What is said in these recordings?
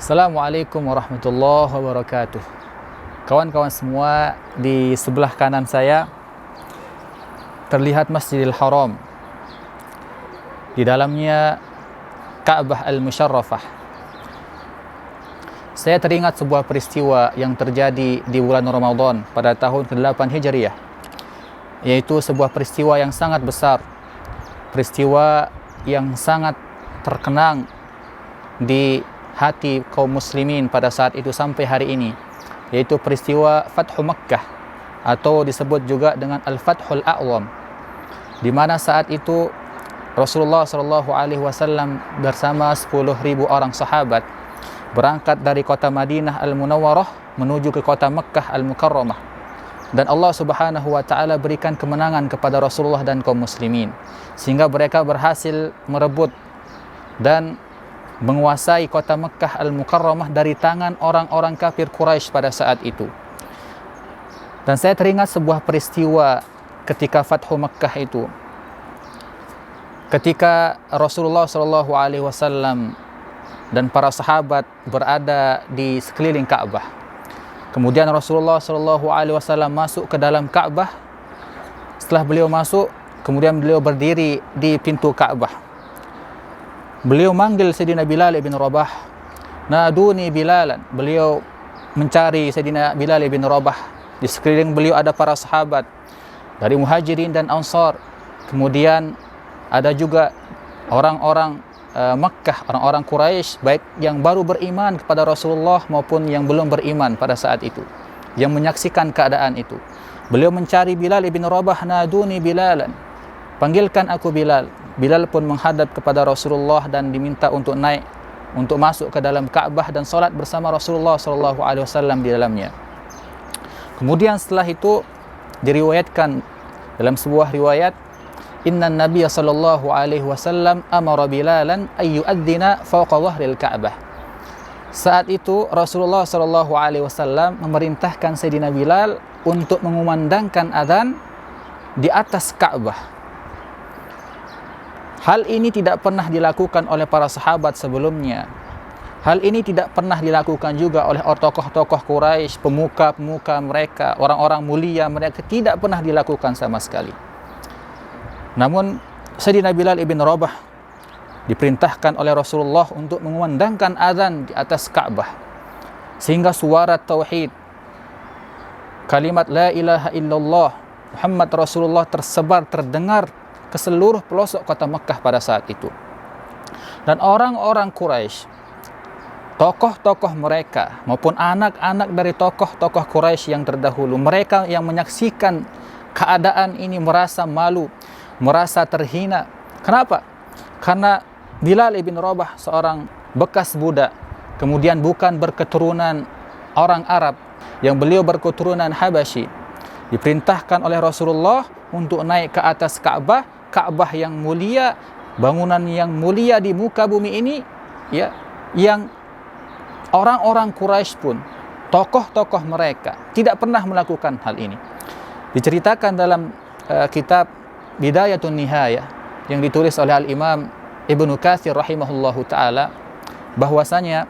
Assalamualaikum warahmatullahi wabarakatuh. Kawan-kawan semua, di sebelah kanan saya terlihat Masjidil Haram. Di dalamnya Ka'bah Al-Musyarrafah. Saya teringat sebuah peristiwa yang terjadi di bulan Ramadan pada tahun ke-8 Hijriah, yaitu sebuah peristiwa yang sangat besar, peristiwa yang sangat terkenang di hati kaum muslimin pada saat itu sampai hari ini, yaitu peristiwa Fathu Makkah atau disebut juga dengan Al-Fathul A'zam, di mana saat itu Rasulullah SAW bersama 10.000 orang sahabat berangkat dari kota Madinah Al-Munawwarah menuju ke kota Makkah Al-Mukarramah, dan Allah Subhanahu wa taala berikan kemenangan kepada Rasulullah dan kaum muslimin sehingga mereka berhasil merebut dan menguasai kota Makkah Al-Mukarramah dari tangan orang-orang kafir Quraisy pada saat itu. Dan saya teringat sebuah peristiwa ketika Fathu Makkah itu, ketika Rasulullah SAW dan para sahabat berada di sekeliling Ka'bah. Kemudian Rasulullah SAW masuk ke dalam Ka'bah. Setelah beliau masuk, kemudian beliau berdiri di pintu Ka'bah. Beliau manggil Sayyidina Bilal ibn Rabah. Naduni Bilalan. Beliau mencari Sayyidina Bilal ibn Rabah. Di sekeliling beliau ada para sahabat dari Muhajirin dan Ansar. Kemudian ada juga orang-orang Makkah, orang-orang Quraisy, baik yang baru beriman kepada Rasulullah maupun yang belum beriman pada saat itu, yang menyaksikan keadaan itu. Beliau mencari Bilal ibn Rabah. Naduni Bilalan. Panggilkan aku Bilal. Bilal pun menghadap kepada Rasulullah dan diminta untuk naik, untuk masuk ke dalam Ka'bah dan solat bersama Rasulullah SAW di dalamnya. Kemudian setelah itu diriwayatkan dalam sebuah riwayat, Inna Nabiya sallallahu alaihi wasallam amara Bilalan ayyu'adzina fawqa dhahril Ka'bah. Saat itu Rasulullah sallallahu alaihi wasallam memerintahkan Sayyidina Bilal untuk mengumandangkan adzan di atas Ka'bah. Hal ini tidak pernah dilakukan oleh para sahabat sebelumnya. Hal ini tidak pernah dilakukan juga oleh tokoh-tokoh Quraisy, pemuka-pemuka mereka, orang-orang mulia mereka, tidak pernah dilakukan sama sekali. Namun Sayyidina Bilal ibn Rabah diperintahkan oleh Rasulullah untuk mengumandangkan azan di atas Ka'bah, sehingga suara tauhid, kalimat la ilaha illallah Muhammad Rasulullah tersebar, terdengar ke seluruh pelosok kota Makkah pada saat itu. Dan orang-orang Quraisy, tokoh-tokoh mereka maupun anak-anak dari tokoh-tokoh Quraisy yang terdahulu, mereka yang menyaksikan keadaan ini merasa malu, merasa terhina. Kenapa? Karena Bilal ibn Rabah seorang bekas budak, kemudian bukan berketurunan orang Arab, yang beliau berketurunan Habasyi, diperintahkan oleh Rasulullah untuk naik ke atas Ka'bah, Ka'bah yang mulia, bangunan yang mulia di muka bumi ini, ya, yang orang-orang Quraisy pun, tokoh-tokoh mereka tidak pernah melakukan hal ini. Diceritakan dalam kitab Bidayatun Nihayah yang ditulis oleh Al-Imam Ibnu Katsir rahimahullahu taala, bahwasanya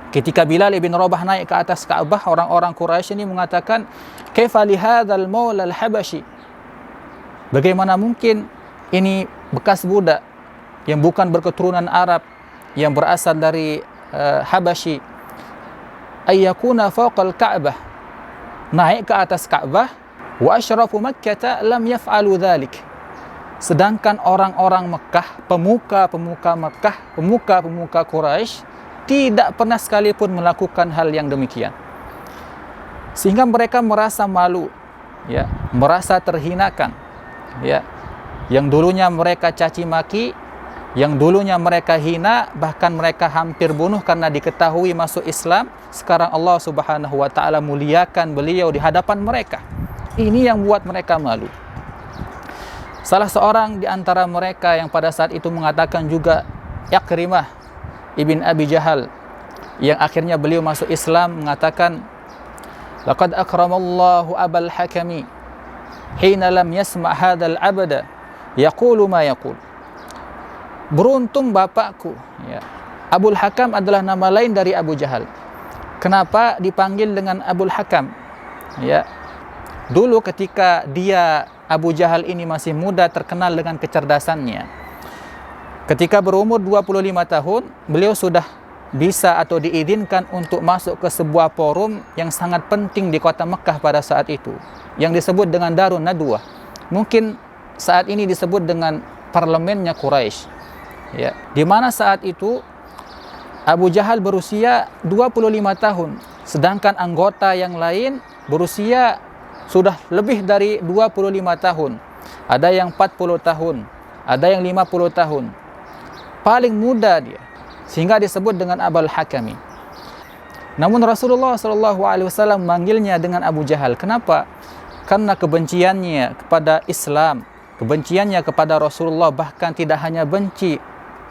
ketika Bilal ibn Rabah naik ke atas Ka'bah, orang-orang Quraisy ini mengatakan, "Kaifa li hadzal maula al-Habasyi?" Bagaimana mungkin ini bekas budak yang bukan berketurunan Arab, yang berasal dari Habasyi, ayyakuna fawqal Ka'bah, naik ke atas Ka'bah, wa asyrafu Makkah lam yaf'alu dzalik. Sedangkan orang-orang Mekah, pemuka-pemuka Mekah, pemuka-pemuka Quraisy tidak pernah sekalipun melakukan hal yang demikian. Sehingga mereka merasa malu, ya, merasa terhinakan, ya. Yang dulunya mereka caci maki, yang dulunya mereka hina, bahkan mereka hampir bunuh karena diketahui masuk Islam, sekarang Allah Subhanahu wa taala muliakan beliau di hadapan mereka. Ini yang buat mereka malu. Salah seorang di antara mereka yang pada saat itu mengatakan juga, Ikrimah ibn Abi Jahal, yang akhirnya beliau masuk Islam, mengatakan, laqad akramallahu abal hakami hina lam yasma' hadzal abada yaqulu ma yaqul. Beruntung bapakku, ya, Abul Hakam adalah nama lain dari Abu Jahal. Kenapa dipanggil dengan Abul Hakam? Ya. Dulu ketika Abu Jahal ini masih muda, terkenal dengan kecerdasannya. Ketika berumur 25 tahun, beliau sudah bisa atau diizinkan untuk masuk ke sebuah forum yang sangat penting di kota Mekah pada saat itu, yang disebut dengan Darun Nadwah. Mungkin saat ini disebut dengan parlemennya Quraisy. Ya, di mana saat itu Abu Jahal berusia 25 tahun, sedangkan anggota yang lain berusia sudah lebih dari 25 tahun. Ada yang 40 tahun, ada yang 50 tahun. Paling muda dia, sehingga disebut dengan Abul Hakami. Namun Rasulullah SAW memanggilnya dengan Abu Jahal. Kenapa? Karena kebenciannya kepada Islam, kebenciannya kepada Rasulullah, bahkan tidak hanya benci,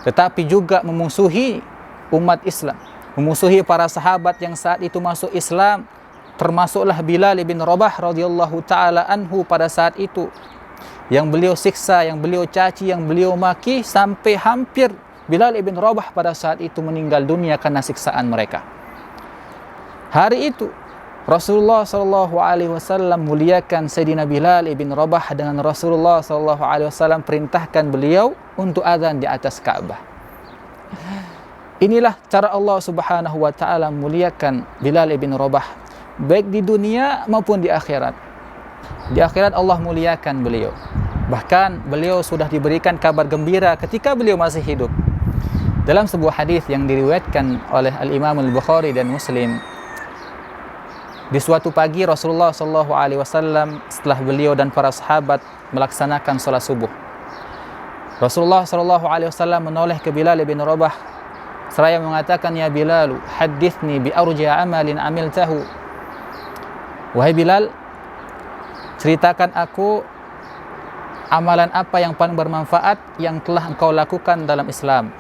tetapi juga memusuhi umat Islam, memusuhi para sahabat yang saat itu masuk Islam, termasuklah Bilal bin Rabah radhiyallahu taala anhu pada saat itu, yang beliau siksa, yang beliau caci, yang beliau maki, sampai hampir Bilal bin Rabah pada saat itu meninggal dunia karena siksaan mereka. Hari itu Rasulullah SAW muliakan Sayyidina Bilal bin Rabah dengan Rasulullah SAW perintahkan beliau untuk azan di atas Ka'bah. Inilah cara Allah Subhanahu wa taala muliakan Bilal bin Rabah, baik di dunia maupun di akhirat. Di akhirat Allah muliakan beliau. Bahkan beliau sudah diberikan kabar gembira ketika beliau masih hidup. Dalam sebuah hadis yang diriwayatkan oleh Al-Imam Al-Bukhari dan Muslim, di suatu pagi Rasulullah SAW setelah beliau dan para sahabat melaksanakan salat subuh, Rasulullah SAW menoleh ke Bilal bin Rabah seraya mengatakan, "Ya Bilal, hadithni bi arja amalin amiltahu." Wahai Bilal, ceritakan aku amalan apa yang paling bermanfaat yang telah engkau lakukan dalam Islam.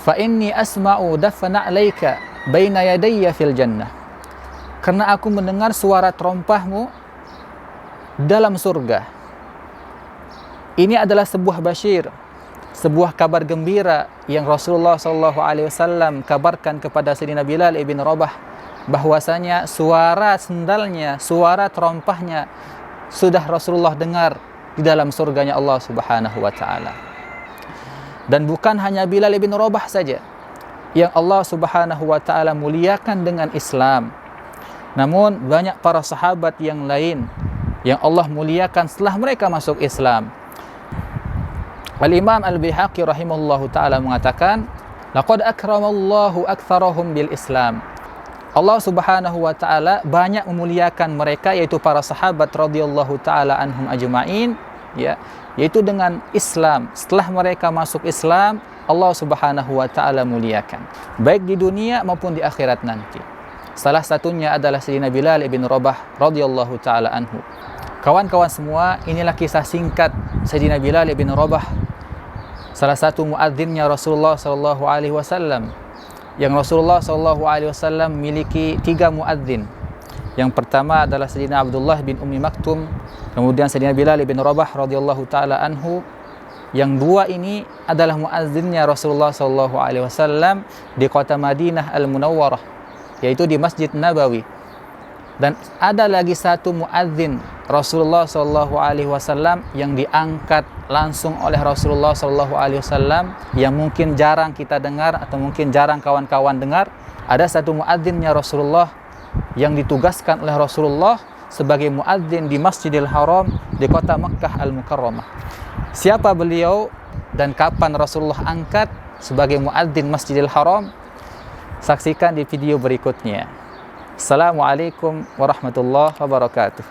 Fa inni asma'u dafna 'alaika baina yadayya fil jannah. Karena aku mendengar suara terompahmu dalam surga. Ini adalah sebuah basyir, sebuah kabar gembira yang Rasulullah SAW kabarkan kepada Sayyidina Bilal bin Rabah, bahwasanya suara sendalnya, suara terompahnya sudah Rasulullah dengar di dalam surganya Allah Subhanahu wa taala. Dan bukan hanya Bilal bin Rabah saja yang Allah Subhanahu wa taala muliakan dengan Islam, namun banyak para sahabat yang lain yang Allah muliakan setelah mereka masuk Islam. Al-Imam Al-Baihaqi rahimahullahu taala mengatakan, "Laqad akramallahu aktsarahum bil Islam." Allah Subhanahu wa taala banyak memuliakan mereka, yaitu para sahabat radhiyallahu taala anhum ajma'in, ya, yaitu dengan Islam. Setelah mereka masuk Islam, Allah Subhanahu wa taala muliakan baik di dunia maupun di akhirat nanti. Salah satunya adalah Sayyidina Bilal bin Rabah radhiyallahu taala anhu. Kawan-kawan semua, inilah kisah singkat Sayyidina Bilal bin Rabah, salah satu muadzinnya Rasulullah sallallahu alaihi wasallam, yang Rasulullah SAW memiliki 3 muadzin. Yang pertama adalah Sayyidina Abdullah bin Ummi Maktum, kemudian Sayyidina Bilal bin Rabah radhiyallahu taala anhu. Yang 2 ini adalah muazzinnya Rasulullah SAW di kota Madinah Al-Munawwarah, yaitu di Masjid Nabawi. Dan ada lagi satu muadzin Rasulullah SAW yang diangkat langsung oleh Rasulullah SAW, yang mungkin jarang kita dengar atau mungkin jarang kawan-kawan dengar. Ada satu muadzinnya Rasulullah yang ditugaskan oleh Rasulullah sebagai muadzin di Masjidil Haram di kota Makkah Al-Mukarramah. Siapa beliau dan kapan Rasulullah angkat sebagai muadzin Masjidil Haram? Saksikan di video berikutnya. Assalamualaikum warahmatullahi wabarakatuh.